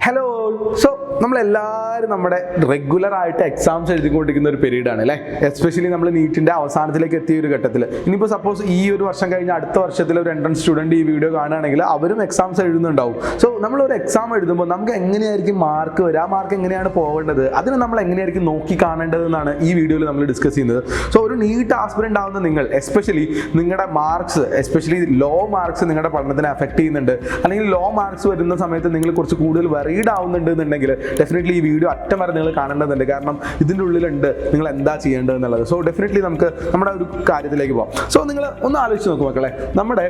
Hello. So നമ്മളെല്ലാവരും നമ്മുടെ റെഗുലറായിട്ട് എക്സാംസ് എഴുതിക്കൊണ്ടിരിക്കുന്ന ഒരു പീരീഡാണ് അല്ലേ. എസ്പെഷ്യലി നമ്മൾ നീറ്റിൻ്റെ അവസാനത്തിലേക്ക് എത്തിയ ഒരു ഘട്ടത്തിൽ. ഇനിയിപ്പോൾ സപ്പോസ് ഈ ഒരു വർഷം കഴിഞ്ഞ് അടുത്ത വർഷത്തിൽ ഒരു എൻട്രൻസ് സ്റ്റുഡൻറ്റ് ഈ വീഡിയോ കാണുകയാണെങ്കിൽ അവരും എക്സാംസ് എഴുതുന്നുണ്ടാവും. സോ നമ്മളൊരു എക്സാം എഴുതുമ്പോൾ നമുക്ക് എങ്ങനെയായിരിക്കും മാർക്ക് വരിക, ആ മാർക്ക് എങ്ങനെയാണ് പോകേണ്ടത്, അതിന് നമ്മൾ എങ്ങനെയായിരിക്കും നോക്കി കാണേണ്ടതെന്നാണ് ഈ വീഡിയോയിൽ നമ്മൾ ഡിസ്കസ് ചെയ്യുന്നത്. സോ ഒരു നീറ്റ് ആസ്പിറൻ്റ് ആവുന്ന നിങ്ങൾ എസ്പെഷ്യലി നിങ്ങളുടെ മാർക്സ്, എസ്പെഷ്യലി ലോ മാർക്സ് നിങ്ങളുടെ പഠനത്തിനെ അഫക്റ്റ് ചെയ്യുന്നുണ്ട്, അല്ലെങ്കിൽ ലോ മാർക്സ് വരുന്ന സമയത്ത് നിങ്ങൾ കുറച്ച് കൂടുതൽ വെറീഡ് ആവുന്നുണ്ട് എന്നുണ്ടെങ്കിൽ ഡെഫിനറ്റ്ലി ഈ വീഡിയോ അറ്റം വരെ നിങ്ങൾ കാണേണ്ടതുണ്ട്. കാരണം ഇതിൻ്റെ ഉള്ളിലുണ്ട് നിങ്ങൾ എന്താ ചെയ്യേണ്ടത് എന്നുള്ളത്. സോ ഡെഫിനറ്റ്ലി നമുക്ക് നമ്മുടെ ഒരു കാര്യത്തിലേക്ക് പോകാം. സോ നിങ്ങൾ ഒന്ന് ആലോചിച്ച് നോക്കും മക്കളെ, നമ്മുടെ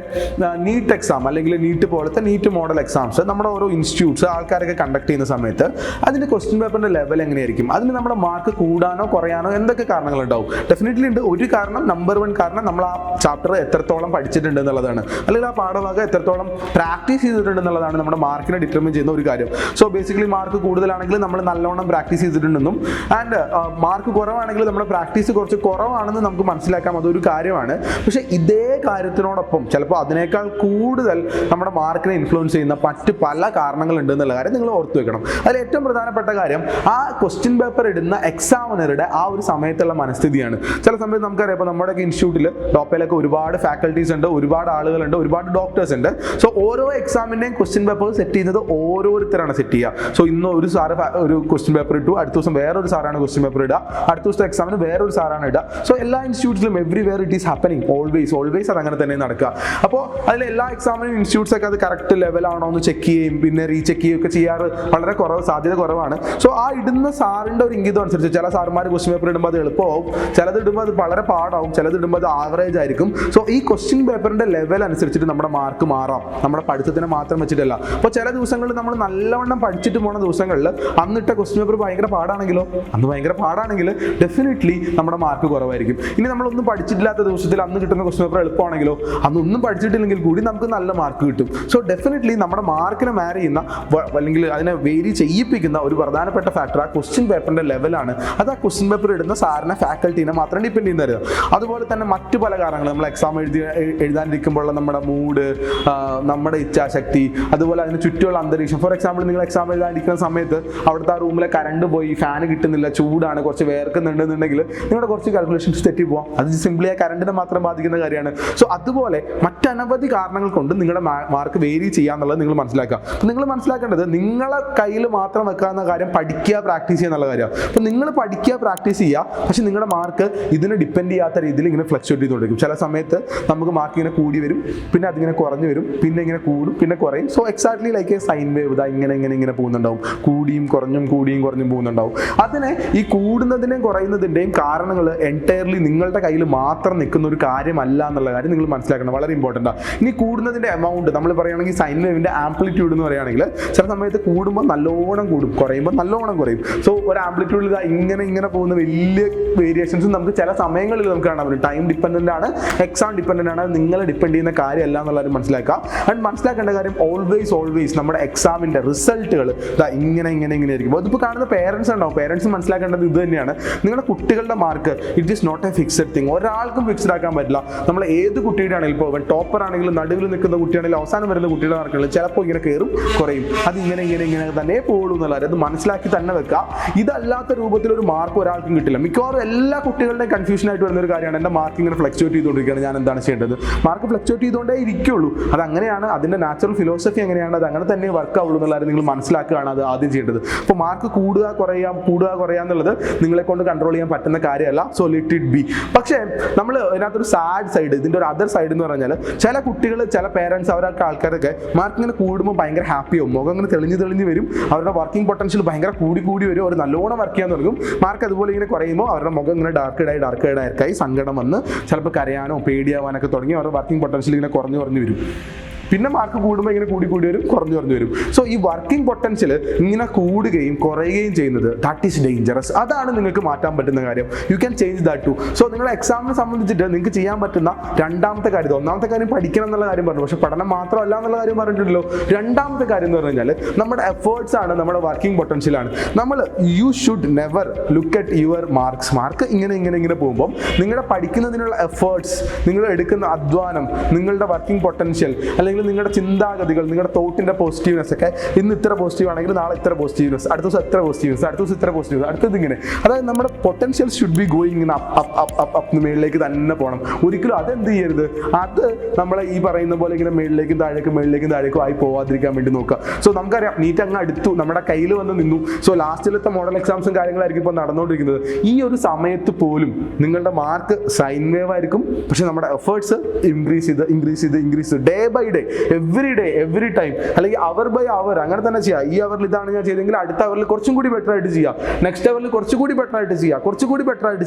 നീറ്റ് എക്സാം അല്ലെങ്കിൽ നീറ്റ് പോലത്തെ നീറ്റ് മോഡൽ എക്സാംസ് നമ്മുടെ ഓരോ ഇൻസ്റ്റിറ്റ്യൂട്ട്സ് ആൾക്കാരൊക്കെ കണ്ടക്ട് ചെയ്യുന്ന സമയത്ത് അതിൻ്റെ ക്വസ്റ്റ്യൻ പേപ്പറിൻ്റെ ലെവൽ എങ്ങനെയായിരിക്കും, അതിന് നമ്മുടെ മാർക്ക് കൂടാനോ കുറയാനോ എന്തൊക്കെ കാരണങ്ങളുണ്ടാവും. ഡെഫിനറ്റ്ലി ഉണ്ട്. ഒരു കാരണം, നമ്പർ 1 കാരണം നമ്മൾ ആ ചാപ്റ്റർ എത്രത്തോളം പഠിച്ചിട്ടുണ്ട് എന്നുള്ളതാണ്, അല്ലെങ്കിൽ ആ പാഠഭാഗം എത്രത്തോളം പ്രാക്ടീസ് ചെയ്തിട്ടുണ്ട് എന്നുള്ളതാണ് നമ്മുടെ മാർക്കിനെ ഡിറ്റർമിൻ ചെയ്യുന്ന ഒരു കാര്യം. സോ ബേസിക്കലി മാർക്ക് കൂടുതലാണെങ്കിൽ നമ്മൾ നല്ലോണം പ്രാക്ടീസ് ചെയ്തിട്ടുണ്ടെന്നും, ആൻഡ് മാർക്ക് കുറവാണെങ്കിൽ നമ്മുടെ പ്രാക്ടീസ് കുറച്ച് കുറവാണെന്ന് നമുക്ക് മനസ്സിലാക്കാം. അതൊരു കാര്യമാണ്. പക്ഷേ ഇതേ കാര്യത്തിനോടൊപ്പം ചിലപ്പോൾ അതിനേക്കാൾ കൂടുതൽ നമ്മുടെ മാർക്കിനെ ഇൻഫ്ലുവൻസ് ചെയ്യുന്ന മറ്റ് പല കാരണങ്ങളുണ്ട് എന്നുള്ള കാര്യം നിങ്ങൾ ഓർത്തു വെക്കണം. അതിൽ ഏറ്റവും പ്രധാനപ്പെട്ട കാര്യം ആ ക്വസ്റ്റ്യൻ പേപ്പർ ഇടുന്ന എക്സാമിനറുടെ ആ ഒരു സമയത്തുള്ള മനസ്ഥിതിയാണ്. ചില സമയത്ത് നമുക്കറിയാം, ഇപ്പോൾ നമ്മുടെ ഇൻസ്റ്റിറ്റ്യൂട്ടിൽ ടോപ്പിലൊക്കെ ഒരുപാട് ഫാക്കൽറ്റീസ് ഉണ്ട്, ഒരുപാട് ആളുകളുണ്ട്, ഒരുപാട് ഡോക്ടേഴ്സ് ഉണ്ട്. സോ ഓരോ എക്സാമിൻ്റെയും ക്വസ്റ്റ്യൻ പേപ്പർ സെറ്റ് ചെയ്യുന്നത് ഓരോരുത്തരാണ് സെറ്റ് ചെയ്യുക. സോ ഇന്ന് ഒരു സാറ് ഒരു ക്വസ്റ്റ്യൻ പേപ്പർ ഇട്ടു, അടുത്ത ദിവസം വേറൊരു സാറാണ് ക്വസ്റ്റ്യൻ പേപ്പർ ഇടുക, അടുത്ത ദിവസത്തെ എക്സാമിന് വേറൊരു സാറാണ് ഇടുക. സോ എല്ലാ ഇൻസ്റ്റിറ്റ്യൂട്ടിലും everywhere it is happening, always അത് അങ്ങനെ തന്നെ നടക്കുക. അപ്പോൾ അതിൽ എല്ലാ എക്സാമിനും ഇൻസ്റ്റിറ്റ്യൂട്ട്സ് ഒക്കെ അത് കറക്റ്റ് ലെവലാണോ എന്ന് ചെക്ക് ചെയ്യുകയും പിന്നെ റീചെക്ക് ചെയ്യുകയും ഒക്കെ ചെയ്യാറ് വളരെ സാധ്യത കുറവാണ്. സോ ആ ഇടുന്ന സാറിൻ്റെ ഒരു ഇംഗിതം അനുസരിച്ച് ചില സാർമാർ ക്വസ്റ്റ്യൻ പേപ്പർ ഇടുമ്പോൾ അത് എളുപ്പമാവും, ചിലത് ഇടുമ്പോൾ അത് വളരെ പാടാവും, ചിലത് ഇടുമ്പോൾ അത് ആവറേജ് ആയിരിക്കും. സോ ഈ ക്വസ്റ്റ്യൻ പേപ്പറിൻ്റെ ലെവൽ അനുസരിച്ചിട്ട് നമ്മുടെ മാർക്ക് മാറാം, നമ്മുടെ പഠിത്തത്തിനെ മാത്രം വെച്ചിട്ടല്ല. അപ്പോൾ ചില ദിവസങ്ങളിൽ നമ്മൾ നല്ലവണ്ണം പഠിച്ചിട്ട് പോകുന്ന ദിവസങ്ങളിൽ അന്നിട്ട ക്വസ്റ്റ്യൻ പേപ്പർ ഭയങ്കര പാടാണെങ്കിൽ ഡെഫിനറ്റ്ലി നമ്മുടെ മാർക്ക് കുറവായിരിക്കും. ഇനി നമ്മളൊന്നും പഠിച്ചിട്ടില്ലാത്ത ദിവസത്തിൽ അന്ന് കിട്ടുന്ന ക്വസ്റ്റ്യൻ പേപ്പർ എളുപ്പമാണെങ്കിലോ അന്നൊന്നും പഠിച്ചിട്ടില്ലെങ്കിൽ കൂടി നമുക്ക് നല്ല മാർക്ക് കിട്ടും. സോ ഡെഫിനറ്റ്ലി നമ്മുടെ മാർക്കിനെ മാരി ചെയ്യുന്ന അല്ലെങ്കിൽ അതിനെ വേരി ചെയ്യിപ്പിക്കുന്ന ഒരു പ്രധാനപ്പെട്ട ഫാക്ടർ ആ ക്വസ്റ്റ്യൻ പേപ്പറിന്റെ ലെവലാണ്. അത് ആ ക്വസ്റ്റ്യൻ പേപ്പർ ഇടുന്ന സാറിനെ, ഫാക്കൽറ്റീനെ മാത്രം ഡിപ്പെൻഡ് ചെയ്യുന്നത്. അതുപോലെ തന്നെ മറ്റു പല കാരണങ്ങൾ, നമ്മൾ എക്സാം എഴുതാനിരിക്കുമ്പോഴുള്ള നമ്മുടെ മൂഡ്, നമ്മുടെ ഇച്ഛാശക്തി, അതുപോലെ അതിന് ചുറ്റുമുള്ള അന്തരീക്ഷം. ഫോർ എക്സാമ്പിൾ, നിങ്ങൾ എക്സാം എഴുതാനിരിക്കുന്ന സമയത്ത് അവിടുത്തെ ആ റൂമിലെ കറണ്ട് പോയി, ഫാൻ കിട്ടുന്നില്ല, ചൂടാണ്, കുറച്ച് വേർക്കുന്നുണ്ടെന്നുണ്ടെങ്കിൽ നിങ്ങളുടെ കുറച്ച് കാൽക്കുലേഷൻസ് തെറ്റി പോകാം. അത് സിംപ്ലി ആ കറണ്ടിനെ മാത്രം ബാധിക്കുന്ന കാര്യമാണ്. സോ അതുപോലെ മറ്റനവധി കാരണങ്ങൾ കൊണ്ട് നിങ്ങളുടെ മാർക്ക് വേരി ചെയ്യാന്നുള്ളത് നിങ്ങൾ മനസ്സിലാക്കുക. നിങ്ങൾ മനസ്സിലാക്കേണ്ടത് നിങ്ങളെ കയ്യിൽ മാത്രം വെക്കാവുന്ന കാര്യം പഠിക്കുക, പ്രാക്ടീസ് ചെയ്യുക എന്നുള്ള കാര്യമാണ്. അപ്പോൾ നിങ്ങൾ പഠിക്കുക, പ്രാക്ടീസ് ചെയ്യുക, പക്ഷെ നിങ്ങളുടെ മാർക്ക് ഇതിനെ ഡിപ്പെൻഡ് ചെയ്യാത്ത രീതിയിൽ ഇങ്ങനെ ഫ്ലക്ച്വേറ്റ് ചെയ്തുകൊണ്ടിരിക്കും. ചില സമയത്ത് നമുക്ക് മാർക്ക് ഇങ്ങനെ കൂടി വരും, പിന്നെ അതിങ്ങനെ കുറഞ്ഞു വരും, പിന്നെ ഇങ്ങനെ കൂടും, പിന്നെ കുറയും. So exactly like A sine wave, ഇതാ ഇങ്ങനെ പോകുന്നുണ്ടാവും, കൂടിയും കുറഞ്ഞും പോകുന്നുണ്ടാവും. അതിനെ ഈ കൂടുന്നതിൻ്റെയും കുറയുന്നതിൻ്റെയും കാരണങ്ങൾ എൻറ്റയർലി നിങ്ങളുടെ കയ്യിൽ മാത്രം നിൽക്കുന്ന ഒരു കാര്യമല്ല എന്നുള്ള കാര്യം നിങ്ങൾ മനസ്സിലാക്കണം. വളരെ ഇമ്പോർട്ടൻ്റ് ആണ്. ഇനി കൂടുന്നതിൻ്റെ എമൗണ്ട് നമ്മൾ പറയുകയാണെങ്കിൽ സൈൻ വേവിൻ്റെ ആംപ്ലിറ്റ്യൂഡ് എന്ന് പറയുകയാണെങ്കിൽ ചില സമയത്ത് കൂടുമ്പോൾ നല്ലോണം കൂടും, കുറയുമ്പോൾ നല്ലോണം കുറയും. സോ ഒരു ആംപ്ലിറ്റ്യൂഡിൽ ഇങ്ങനെ പോകുന്ന വലിയ വേരിയേഷൻസ് നമുക്ക് ചില സമയങ്ങളിൽ നമുക്ക് കാണാൻ പറ്റും. ടൈം ഡിപ്പെൻഡൻ്റ് ആണ്, എക്സാം ഡിപ്പെൻഡൻ്റ് ആണ്, നിങ്ങളെ ഡിപ്പെൻഡ് ചെയ്യുന്ന കാര്യമല്ല എന്നുള്ളത് മനസ്സിലാക്കുക. ആൻഡ് മനസ്സിലാക്കേണ്ട കാര്യം ഓൾവേസ് നമ്മുടെ എക്സാമിൻ്റെ റിസൾട്ടുകൾ ഇങ്ങനെ ആയിരിക്കും. അതിപ്പോൾ കാണുന്ന പേരൻസ് ഉണ്ടാവും, പേരൻസ് മനസ്സിലാക്കേണ്ടത് ഇത് തന്നെയാണ്. നിങ്ങളുടെ കുട്ടികളുടെ mark it is not a fixed thing. ഒരാൾക്കും ഫിക്സ്ഡ് ആക്കാൻ പറ്റില്ല. നമ്മൾ ഏത് കുട്ടിയുടെ ആണെങ്കിലും, ഇപ്പോൾ ടോപ്പർ ആണെങ്കിലും നടുവിൽ നിൽക്കുന്ന കുട്ടിയാണെങ്കിലും അവസാനം വരുന്ന കുട്ടിയുടെ മാർക്കുകൾ ചിലപ്പോൾ ഇങ്ങനെ കയറും, കുറയും. അത് ഇങ്ങനെ തന്നെ പോകുള്ളൂ എന്നുള്ളത് അത് മനസ്സിലാക്കി തന്നെ വെക്കുക. ഇതല്ലാത്ത രൂപത്തിൽ ഒരു മാർക്ക് ഒരാൾക്കും കിട്ടില്ല. മിക്കവാറും എല്ലാ കുട്ടികളുടെയും കൺഫ്യൂഷൻ ആയിട്ട് വരുന്ന ഒരു കാര്യമാണ്, എൻ്റെ മാർക്ക് ഇങ്ങനെ ഫ്ലക്ച്വേറ്റ് ചെയ്തുകൊണ്ടിരിക്കുകയാണ്, ഞാൻ എന്താണ് ചെയ്യേണ്ടത്? മാർക്ക് ഫ്ലക്ച്വേറ്റ് ചെയ്തുകൊണ്ടേ ഇരിക്കുള്ളൂ. അത് അങ്ങനെയാണ്, അതിൻ്റെ നാച്ചുറൽ ഫിലോസഫി അങ്ങനെയാണ്, അത് അങ്ങനെ തന്നെ വർക്ക് ആവുള്ളൂ എന്നുള്ളത് നിങ്ങൾ മനസ്സിലാക്കുകയാണ് അത് ആദ്യം ചെയ്യേണ്ടത്. അപ്പോൾ മാർക്ക് കൂടുക കുറയുക എന്നുള്ളത് നിങ്ങളെ കൊണ്ട് കൺട്രോൾ ചെയ്യാൻ പറ്റുന്ന കാര്യമല്ല. So let it be. പക്ഷേ നമ്മൾ ഇതിനകത്തൊരു സാഡ് സൈഡ്, ഇതിൻ്റെ ഒരു അതർ സൈഡ് എന്ന് പറഞ്ഞാൽ ചില കുട്ടികൾ, ചില പേരൻസ്, അവരൊക്കെ ആൾക്കാരൊക്കെ മാർക്ക് ഇങ്ങനെ കൂടുമ്പോൾ ഭയങ്കര ഹാപ്പിയാവും, മുഖം ഇങ്ങനെ തെളിഞ്ഞ് വരും, അവരുടെ വർക്കിംഗ് പൊട്ടൻഷ്യൽ ഭയങ്കര കൂടി വരും, അവർ നല്ലോണം വർക്ക് ചെയ്യാൻ തുടങ്ങും. മാർക്ക് അതുപോലെ ഇങ്ങനെ കുറയുമ്പോൾ അവരുടെ മുഖം ഇങ്ങനെ ഡാർക്ക് സങ്കടം വന്ന് ചിലപ്പോൾ കരയാനോ പേടിയാവാനൊക്കെ തുടങ്ങി അവരുടെ വർക്കിംഗ് പൊട്ടൻഷ്യൽ ഇങ്ങനെ കുറഞ്ഞു വരും. പിന്നെ മാർക്ക് കൂടുമ്പോൾ ഇങ്ങനെ കൂടി വരും, കുറഞ്ഞു വരും. സോ ഈ വർക്കിംഗ് പൊട്ടൻഷ്യൽ ഇങ്ങനെ കൂടുകയും കുറയുകയും ചെയ്യുന്നത് ദാറ്റ് ഈസ് ഡേഞ്ചറസ്. അതാണ് നിങ്ങൾക്ക് മാറ്റാൻ പറ്റുന്ന കാര്യം. You can change that too. So നിങ്ങളുടെ എക്സാമിനെ സംബന്ധിച്ചിട്ട് നിങ്ങൾക്ക് ചെയ്യാൻ പറ്റുന്ന രണ്ടാമത്തെ കാര്യം, ഒന്നാമത്തെ കാര്യം പഠിക്കണം എന്നുള്ള കാര്യം പറഞ്ഞു, പക്ഷെ പഠനം മാത്രമല്ല എന്നുള്ള കാര്യം പറഞ്ഞിട്ടുണ്ടല്ലോ. രണ്ടാമത്തെ കാര്യം എന്ന് പറഞ്ഞു കഴിഞ്ഞാൽ നമ്മുടെ എഫേർട്സ് ആണ്, നമ്മുടെ വർക്കിംഗ് പൊട്ടൻഷ്യലാണ്. You should never look at your mark ഇങ്ങനെ പോകുമ്പോൾ നിങ്ങളുടെ പഠിക്കുന്നതിനുള്ള എഫേർട്സ്, നിങ്ങൾ എടുക്കുന്ന അധ്വാനം, നിങ്ങളുടെ വർക്കിംഗ് പൊട്ടൻഷ്യൽ അല്ലെങ്കിൽ അല്ലെങ്കിൽ നിങ്ങളുടെ ചിന്താഗതികൾ, നിങ്ങളുടെ തോട്ടിൻ്റെ പോസിറ്റീവ്നെസ് ഒക്കെ ഇന്ന് ഇത്ര പോസിറ്റീവ് ആണെങ്കിൽ നാളെ ഇത്ര പോസിറ്റീവ്നെസ്, അടുത്ത ദിവസം എത്ര പോസിറ്റീവ്നെസ്, അടുത്ത ദിവസം ഇത്ര പോസിറ്റീവ്നെസ്, അടുത്തത് ഇങ്ങനെ. അതായത് നമ്മുടെ പൊട്ടൻഷ്യൽ ഷുഡ് ബി ഗോയിങ് ഇങ്ങനെ അപ്പ് മേളിലേക്ക് തന്നെ പോകണം. ഒരിക്കലും അതെന്ത് ചെയ്യരുത്, അത് നമ്മളെ ഈ പറയുന്ന പോലെ ഇങ്ങനെ മേളിലേക്കും താഴേക്കും ആയി പോവാതിരിക്കാൻ വേണ്ടി നോക്കുക. സോ നമുക്കറിയാം നീറ്റ് അങ്ങ് അടുത്തു, നമ്മുടെ കയ്യിൽ വന്ന് നിന്നു. സോ ലാസ്റ്റിലത്തെ മോഡൽ എക്സാംസും കാര്യങ്ങളായിരിക്കും ഇപ്പോൾ നടന്നുകൊണ്ടിരിക്കുന്നത്. ഈ ഒരു സമയത്ത് പോലും നിങ്ങളുടെ മാർക്ക് സൈൻ വേവ് ആയിരിക്കും, പക്ഷെ നമ്മുടെ എഫേർട്സ് ഇൻക്രീസ് ചെയ്ത് day by day, every time, അല്ലെങ്കിൽ അവർ ബൈ അവർ അങ്ങനെ തന്നെ ചെയ്യുക. ഈ അവറിൽ ഇതാണ് ഞാൻ ചെയ്തെങ്കിൽ അടുത്ത അവറിൽ കുറച്ചും കൂടി ബെറ്റർ ആയിട്ട് ചെയ്യുക, നെക്സ്റ്റ് അവറിൽ കുറച്ചുകൂടി ബെറ്റർ ആയിട്ട്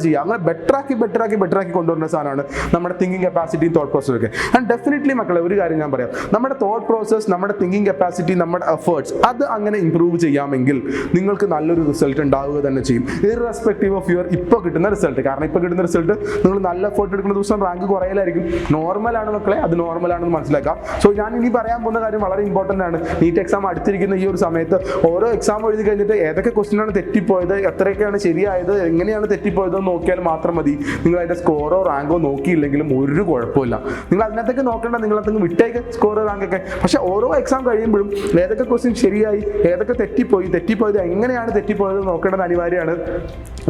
ചെയ്യുക, അങ്ങനെ ബെറ്ററാക്കി കൊണ്ടുവരുന്ന സാധനമാണ് നമ്മുടെ തിങ്കിങ് കപ്പാസിറ്റി, തോട്ട് പ്രോസസ് ഒക്കെ. ആൻഡ് ഡെഫിനറ്റ്ലി മക്കളെ ഒരു കാര്യം ഞാൻ പറയാം, നമ്മുടെ തോട്ട് പ്രോസസ്, നമ്മുടെ തിങ്കിങ് കപ്പാസിറ്റി, നമ്മുടെ എഫേർട്സ് അത് അങ്ങനെ ഇംപ്രൂവ് ചെയ്യാമെങ്കിൽ നിങ്ങൾക്ക് നല്ലൊരു റിസൾട്ട് ഉണ്ടാവുക തന്നെ ചെയ്യും, ഇറസ്പെക്റ്റീവ് ഓഫ് യുവർ ഇപ്പോൾ കിട്ടുന്ന റിസൾട്ട്. കാരണം ഇപ്പോൾ കിട്ടുന്ന റിസൾട്ട് നിങ്ങൾ നല്ല എഫേർട്ട് എടുക്കുന്ന ദിവസം റാങ്ക് കുറയലായിരിക്കും. നോർമലാണ് മക്കളെ, അത് നോർമലാണെന്ന് മനസ്സിലാക്കാം. സോ ഞാൻ ഇനി പറയാൻ പോകുന്ന കാര്യം വളരെ ഇമ്പോർട്ടൻ്റ് ആണ്. നീറ്റ് എക്സാം അടുത്തിരിക്കുന്ന ഈ ഒരു സമയത്ത് ഓരോ എക്സാം എഴുതി കഴിഞ്ഞിട്ട് ഏതൊക്കെ ക്വസ്റ്റ്യനാണ് തെറ്റിപ്പോയത്, എത്രയൊക്കെയാണ് ശരിയായത്, എങ്ങനെയാണ് തെറ്റിപ്പോയതെന്ന് നോക്കിയാൽ മാത്രം മതി. നിങ്ങൾ അതിൻ്റെ സ്കോറോ റാങ്കോ നോക്കിയില്ലെങ്കിലും ഒരു കുഴപ്പമില്ല. നിങ്ങൾ അതിനകത്തേക്ക് നോക്കേണ്ട, നിങ്ങളത്തേക്ക് വിട്ടേക്ക് സ്കോറോ റാങ്കൊക്കെ. പക്ഷേ ഓരോ എക്സാം കഴിയുമ്പോഴും ഏതൊക്കെ ക്വസ്റ്റ്യൻ ശരിയായി, ഏതൊക്കെ തെറ്റിപ്പോയത് എങ്ങനെയാണ് തെറ്റിപ്പോയത് നോക്കേണ്ടത് അനിവാര്യമാണ്.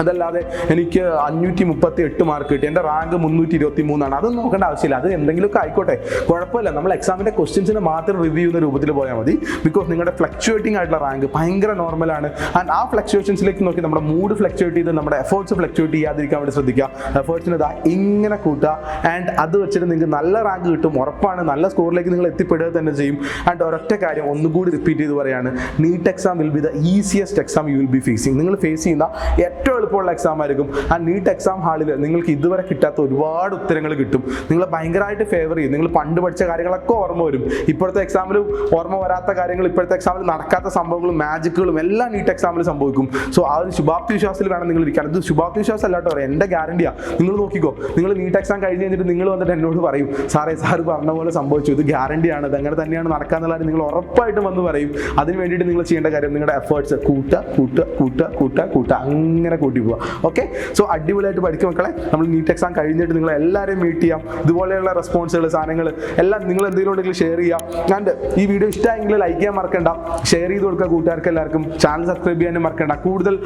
അതല്ലാതെ എനിക്ക് 538 മാർക്ക് കിട്ടി, എൻ്റെ റാങ്ക് 323 അതൊന്നും നോക്കേണ്ട ആവശ്യമില്ല. അത് എന്തെങ്കിലുമൊക്കെ ആയിക്കോട്ടെ, കുഴപ്പമില്ല. നമ്മൾ എക്സാമിൻ്റെ ക്വസ്റ്റ്യൻസിന് മാത്രം റിവ്യൂ ചെയ്യുന്ന രൂപത്തിൽ പോയാൽ മതി. ബിക്കോസ് നിങ്ങളുടെ ഫ്ലക്ച്വേറ്റിംഗ് ആയിട്ടുള്ള റാങ്ക് ഭയങ്കര നോർമലാണ്. ആൻഡ് ആ ഫ്ലക്ച്വേഷൻസിലേക്ക് നോക്കി നമ്മുടെ മൂഡ് ഫ്ലക്ച്വേറ്റ് ചെയ്ത് നമ്മുടെ എഫേർട്സ് ഫ്ലക്ച്വേറ്റ് ചെയ്യാതിരിക്കാൻ വേണ്ടി ശ്രദ്ധിക്കുക. എഫേർട്സിന് ഇതാ ഇങ്ങനെ കൂട്ടുക. ആൻഡ് അത് വെച്ചിട്ട് നിങ്ങൾക്ക് നല്ല റാങ്ക് കിട്ടും, ഉറപ്പാണ്. നല്ല സ്കോറിലേക്ക് നിങ്ങൾ എത്തിപ്പെടുക തന്നെ ചെയ്യും. ആൻഡ് ഒരൊറ്റ കാര്യം ഒന്നുകൂടി റിപ്പീറ്റ് ചെയ്ത് പറയാണ്, NEET exam will be the easiest exam you will be facing. നിങ്ങൾ ഫേസ് ചെയ്യുന്ന ഏറ്റവും എളുപ്പമുള്ള എക്സാം ആയിരിക്കും. ആ നീറ്റ് എക്സാം ഹാളിൽ നിങ്ങൾക്ക് ഇതുവരെ കിട്ടാത്ത ഒരുപാട് ഉത്തരങ്ങൾ കിട്ടും. നിങ്ങൾ ഭയങ്കരമായിട്ട് ഫേവർ ചെയ്യും. നിങ്ങൾ പണ്ട് പഠിച്ച കാര്യങ്ങളൊക്കെ ഓർമ്മ വരും. ഇപ്പോഴത്തെ എക്സാമിൽ ഓർമ്മ വരാത്ത കാര്യങ്ങൾ, ഇപ്പോഴത്തെ എക്സാമിൽ നടക്കാത്ത സംഭവങ്ങളും മാജിക്കുകളും എല്ലാം നീറ്റ് എക്സാമിൽ സംഭവിക്കും. സോ ആ ഒരു ശുഭാപ്തി വിശ്വാസത്തിൽ വേണം നിങ്ങൾ ഇരിക്കാൻ. ഇത് ശുഭാപ്തി വിശ്വാസം അല്ലാട്ടോ പറയാം, എൻ്റെ ഗ്യാരണ്ടിയാണ്. നിങ്ങൾ നോക്കിക്കോ, നിങ്ങൾ നീറ്റ് എക്സാം കഴിഞ്ഞ് കഴിഞ്ഞിട്ട് നിങ്ങൾ വന്നിട്ട് എന്നോട് പറയും, സാറ് പറഞ്ഞ പോലെ സംഭവിച്ചു, ഇത് ഗ്യാരണ്ടിയാണ്, ഇത് അങ്ങനെ തന്നെയാണ് നടക്കാന്നുള്ളത് നിങ്ങൾ ഉറപ്പായിട്ടും വന്ന് പറയും. അതിന് വേണ്ടിയിട്ട് നിങ്ങൾ ചെയ്യേണ്ട കാര്യം നിങ്ങളുടെ എഫേർട്സ് കൂട്ടുക, അങ്ങനെ കൂട്ടി പോവുക. ഓക്കെ, സോ അടിപൊളിയായിട്ട് പഠിക്കും മക്കളെ. നമ്മൾ നീറ്റ് എക്സാം കഴിഞ്ഞിട്ട് നിങ്ങൾ എല്ലാവരെയും മീറ്റ് ചെയ്യാം. ഇതുപോലെയുള്ള റെസ്പോൺസുകൾ, സാധനങ്ങൾ എല്ലാം നിങ്ങൾ എന്തെങ്കിലും ഉണ്ടെങ്കിൽ ഷെയർ ചെയ്യാം. ആൻഡ് ഈ വീഡിയോ ഇഷ്ടമായെങ്കിൽ ലൈക്ക് ചെയ്യാൻ മറക്കണ്ട, ഷെയർ ചെയ്ത് കൊടുക്കുക കൂട്ടുകാർക്ക് എല്ലാവർക്കും. ചാനൽ സബ്സ്ക്രൈബ് ചെയ്യാനും മറക്കണ്ട. കൂടുതൽ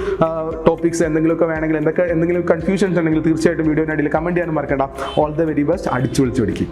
ടോപ്പിക്സ് എന്തെങ്കിലുമൊക്കെ വേണമെങ്കിൽ, എന്തെങ്കിലും കൺഫ്യൂഷൻസ് ഉണ്ടെങ്കിൽ തീർച്ചയായിട്ടും വീഡിയോയുടെ അടിയിൽ കമൻറ്റ് ചെയ്യാനും മറക്കണ്ട. All the very best. അടിച്ചു വിളിച്ച് പഠിക്കും.